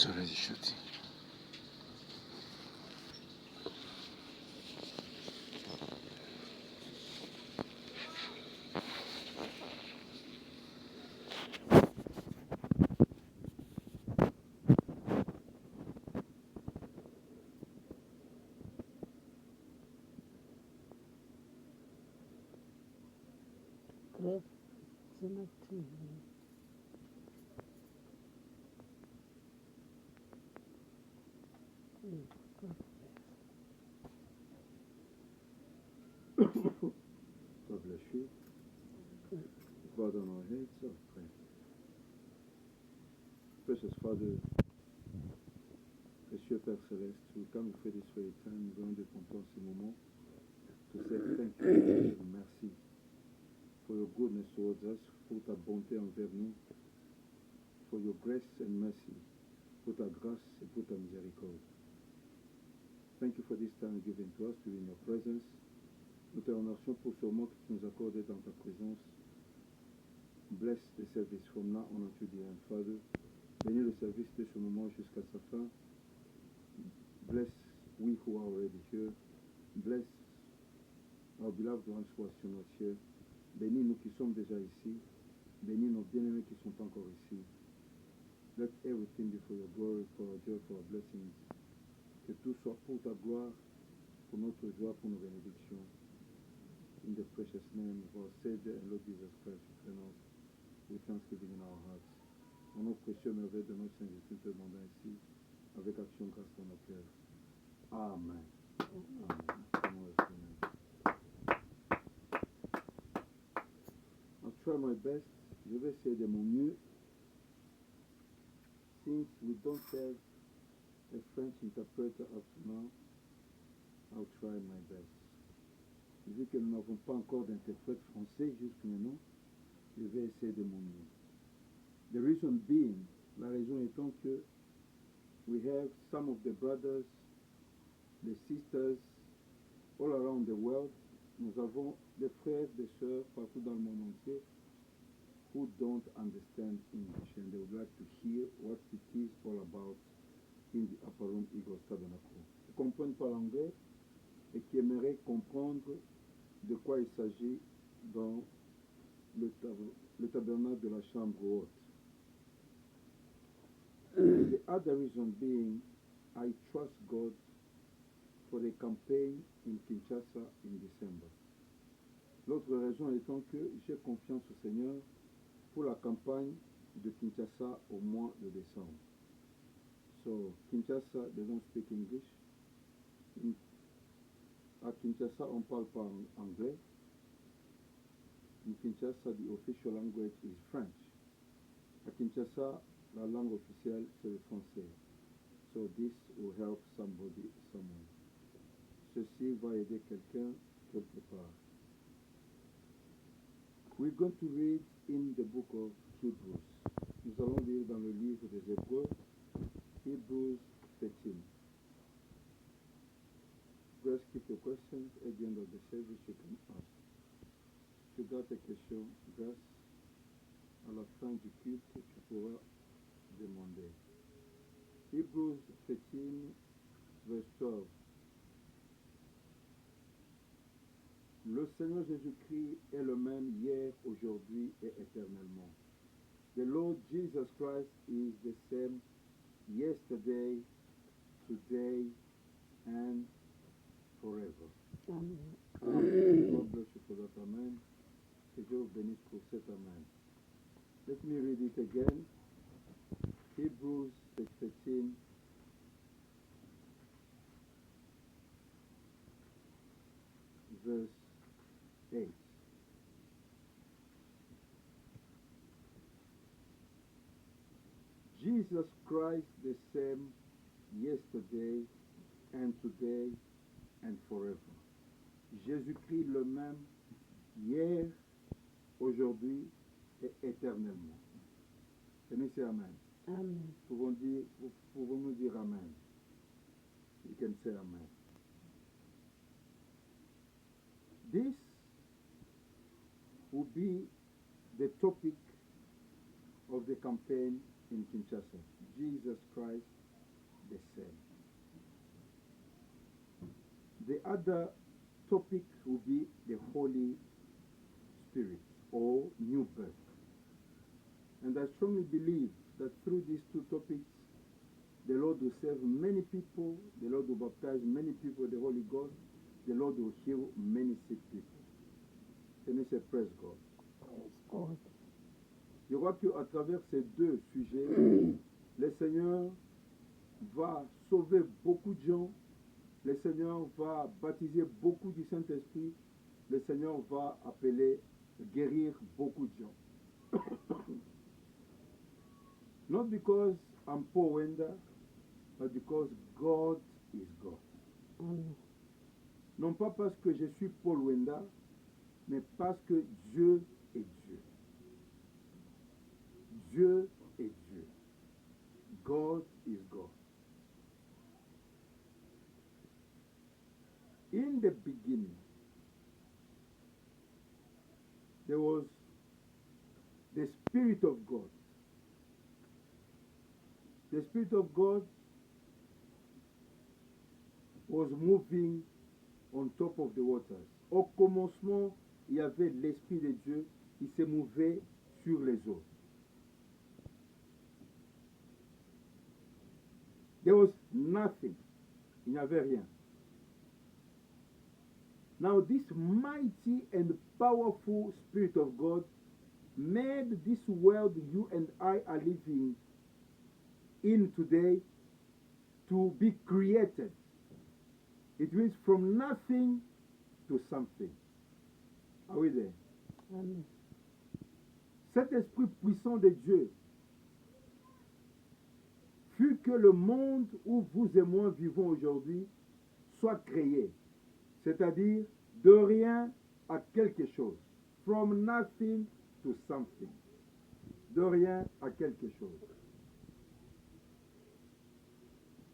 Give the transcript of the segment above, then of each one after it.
It's already shooting. Greg, c'est ma TV. God bless you. Bow down our heads of prayer. Precious Father, précieux Père Céleste, we come before this very time, nous venons de ton ce moment, to say thank you, merci, for your goodness towards us, pour ta bonté envers nous, for your grace and mercy, pour ta grâce et pour ta miséricorde. Thank you for this time given to us to be in your presence. Nous te remercions pour ce moment que tu nous accordes dans ta présence. Bless the service from now on until the end, Father. Bénis le service de ce moment jusqu'à sa fin. Bless we who are already here. Bless our beloved ones who are still not here. Bénis nous qui sommes déjà ici. Bénis nos bien-aimés qui sont encore ici. Let everything be for your glory, for our joy, for our blessings. Que tout soit pour ta gloire, pour notre joie, pour nos bénédictions. In the precious name of our Savior and Lord Jesus Christ, we pray now with thanksgiving in our hearts. Au nom précieux, merveilleux de notre Seigneur Jésus, te demandons ainsi, avec action grâce dans nos cœurs. Amen. Amen. I'll try my best. Je vais essayer de mon mieux. Since we don't have a French interpreter up to now, I'll try my best. Vu que nous n'avons pas encore d'interprète français jusqu'à maintenant, je vais essayer de mon mieux. The reason being, la raison étant que we have some of the brothers, the sisters, all around the world. Nous avons des frères, des sœurs partout dans le monde entier who don't understand English and they would like to hear what it is all about in the Upper Room Eagles Tabernacle. Ils ne comprennent pas l'anglais et qui aimeraient comprendre de quoi il s'agit dans le tabernacle de la chambre haute. The other reason being, I trust God for the campaign in Kinshasa in December. L'autre raison étant que j'ai confiance au Seigneur pour la campagne de Kinshasa au mois de décembre. So, Kinshasa, they don't speak English. À Kinshasa, on ne parle pas anglais. In Kinshasa, the official language is French. À Kinshasa, la langue officielle, c'est le français. So this will help somebody somewhere. Ceci va aider quelqu'un quelque part. We're going to read in the book of Hebrews. Nous allons lire dans le livre des Hébreux, Hebrews 13. Just keep your questions at the end of the service you can ask. Si tu as tes questions, grâce à la fin du culte, tu pourras demander. Hebrews 13, verse 12. Le Seigneur Jésus-Christ est le même hier, aujourd'hui et éternellement. The Lord Jesus Christ is the same yesterday, today, and forever. Amen. Amen. God bless you for that. Amen. Que Dieu vous bénisse pour cet Amen. Let me read it again. Hebrews 13, verse 8. Jesus Christ the same yesterday and today and forever. Jésus-Christ le même hier, aujourd'hui et éternellement. Can we say Amen? Amen. Pouvons-nous dire Amen? You can say Amen. This will be the topic of of the campaign in Kinshasa. Jesus Christ, the same. The other topic will be the Holy Spirit or new birth. And I strongly believe that through these two topics, the Lord will save many people, the Lord will baptize many people with the Holy Ghost, the Lord will heal many sick people. Can you say praise God? Praise God. Je crois qu'à travers ces deux sujets, le Seigneur va sauver beaucoup de gens, le Seigneur va baptiser beaucoup du Saint-Esprit, le Seigneur va appeler, guérir beaucoup de gens. Not because I'm Paul Wenda, but because God is God. Amen. Non pas parce que je suis Paul Wenda, mais parce que Dieu est Dieu. Dieu est Dieu. God is God. In the beginning, there was the Spirit of God. The Spirit of God was moving on top of the waters. Au commencement, il y avait l'Esprit de Dieu qui se mouvait sur les eaux. There was nothing. Il n'y avait rien. Now this mighty and powerful Spirit of God made this world you and I are living in today to be created. It means from nothing to something. Are we there? Amen. Cet esprit puissant de Dieu fut que le monde où vous et moi vivons aujourd'hui soit créé. C'est-à-dire de rien à quelque chose. From nothing to something. De rien à quelque chose.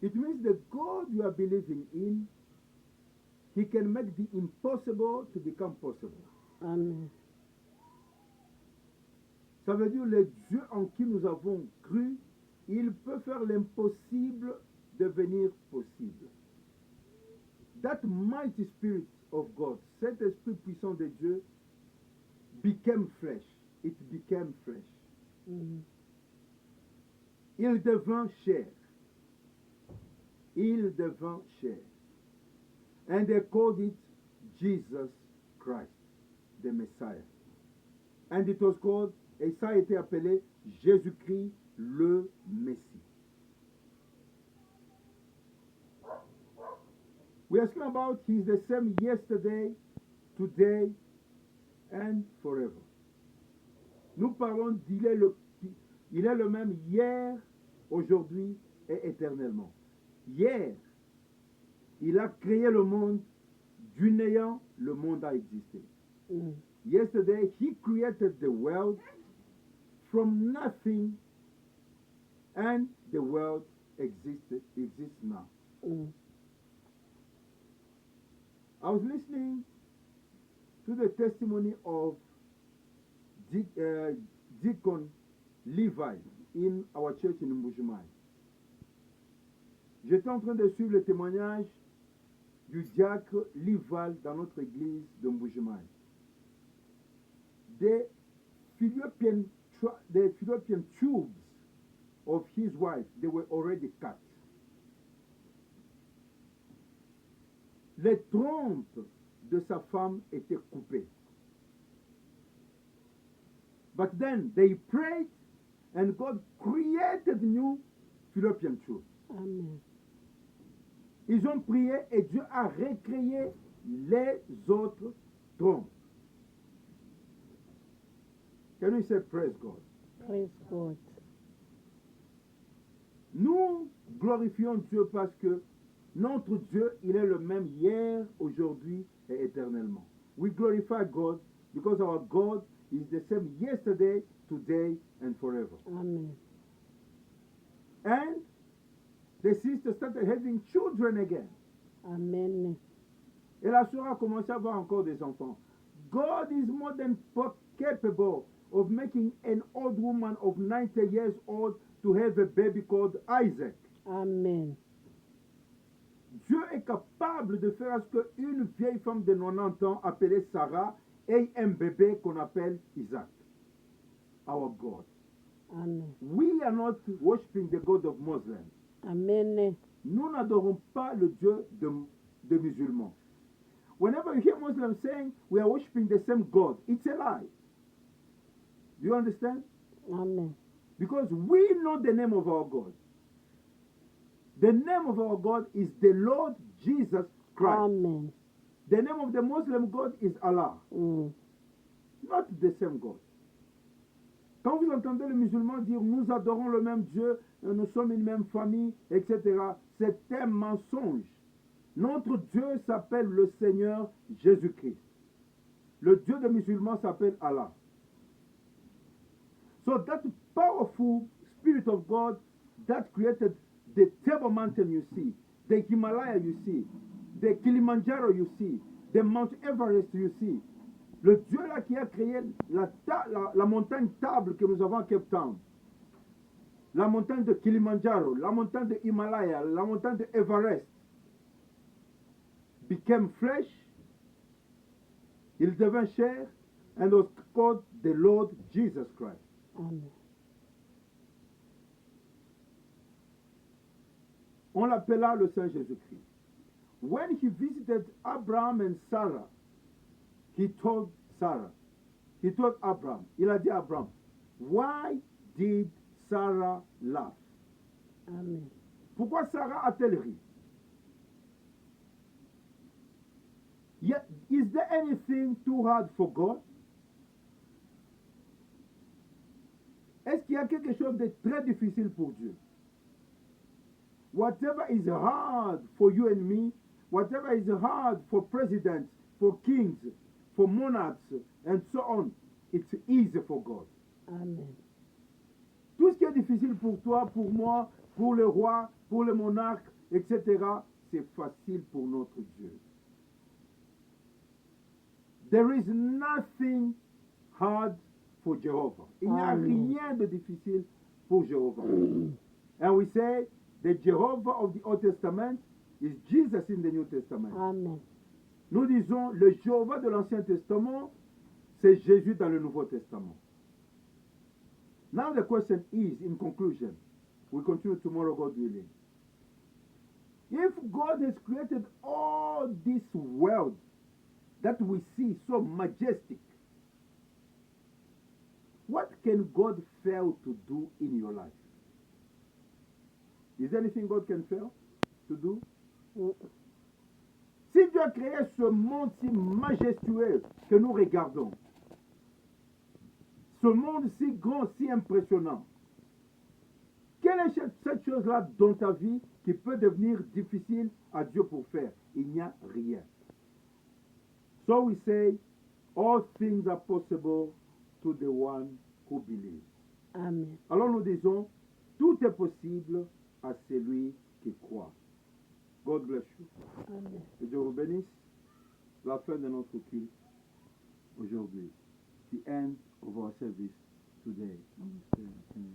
It means the God you are believing in, He can make the impossible to become possible. Amen. Ça veut dire le Dieu en qui nous avons cru, il peut faire l'impossible devenir possible. That mighty Spirit of God, cet esprit puissant de Dieu, became flesh. It became flesh. Mm. Il devint chair. Il devint chair. And they called it Jesus Christ, the Messiah. And it was called, et ça a été appelé Jésus-Christ le Messie. We are speaking about He's the same yesterday, today, and forever. Nous parlons d'il est le même hier, aujourd'hui et éternellement. Hier, il a créé le monde. Du néant, le monde a existé. Mm. Yesterday, He created the world from nothing, and the world exists now. Mm. I was listening to the testimony of Deacon Levi in our church in Mbujimaï. J'étais en train de suivre le témoignage du diacre Lival dans notre église de Mbujimaï. The fallopian tubes of his wife, they were already cut. Les trompes de sa femme étaient coupées. But then they prayed and God created new fallopian tubes. Amen. Ils ont prié et Dieu a recréé les autres trompes. Can we say praise God? Praise God. Nous glorifions Dieu parce que notre Dieu, il est le même hier, aujourd'hui et éternellement. We glorify God because our God is the same yesterday, today, and forever. Amen. And the sister started having children again. Amen. Et la sœur a commencé à avoir encore des enfants. God is more than capable of making an old woman of 90 years old to have a baby called Isaac. Amen. Dieu est capable de faire à ce qu'une vieille femme de 90 ans appelée Sarah ait un bébé qu'on appelle Isaac. Our God. Amen. We are not worshiping the God of Muslims. Amen. Nous n'adorons pas le Dieu des musulmans. Whenever you hear Muslims saying we are worshiping the same God, it's a lie. Do you understand? Amen. Because we know the name of our God. The name of our God is the Lord Jesus Christ. Amen. The name of the Muslim God is Allah. Mm. Not the same God. Quand vous entendez les musulmans dire nous adorons le même Dieu, nous sommes une même famille, etc., c'est un mensonge. Notre Dieu s'appelle le Seigneur Jésus-Christ. Le Dieu des musulmans s'appelle Allah. So that powerful Spirit of God that created the Table Mountain you see, the Himalaya you see, the Kilimanjaro you see, the Mount Everest you see, le Dieu là qui a créé la montagne table que nous avons à Cape Town, la montagne de Kilimanjaro, la montagne de Himalaya, la montagne de Everest, became flesh, il devint chair, and was called the Lord Jesus Christ. Amen. On l'appela le Saint Jésus-Christ. When he visited Abraham and Sarah, he told Abraham, il a dit à Abraham, why did Sarah laugh? Amen. Pourquoi Sarah a-t-elle ri? Is there anything too hard for God? Est-ce qu'il y a quelque chose de très difficile pour Dieu? Whatever is hard for you and me, whatever is hard for presidents, for kings, for monarchs, and so on, it's easy for God. Amen. Tout ce qui est difficile pour toi, pour moi, pour le roi, pour le monarque, etc., c'est facile pour notre Dieu. There is nothing hard for Jehovah. Il n'y a Amen. rien de difficile pour Jehovah. And we say the Jehovah of the Old Testament is Jesus in the New Testament. Amen. Nous disons le Jéhovah de l'Ancien Testament, c'est Jésus dans le Nouveau Testament. Now the question is, in conclusion, we continue tomorrow, God willing. If God has created all this world that we see so majestic, what can God fail to do in your life? Is there anything God can fail to do? Mm. Si Dieu a créé ce monde si majestueux que nous regardons, ce monde si grand, si impressionnant, quelle est cette chose-là dans ta vie qui peut devenir difficile à Dieu pour faire? Il n'y a rien. So we say, all things are possible to the one who believes. Amen. Alors nous disons, tout est possible à celui qui croit. God bless you. Amen. Que Dieu vous bénisse. La fin de notre culte aujourd'hui. The end of our service today.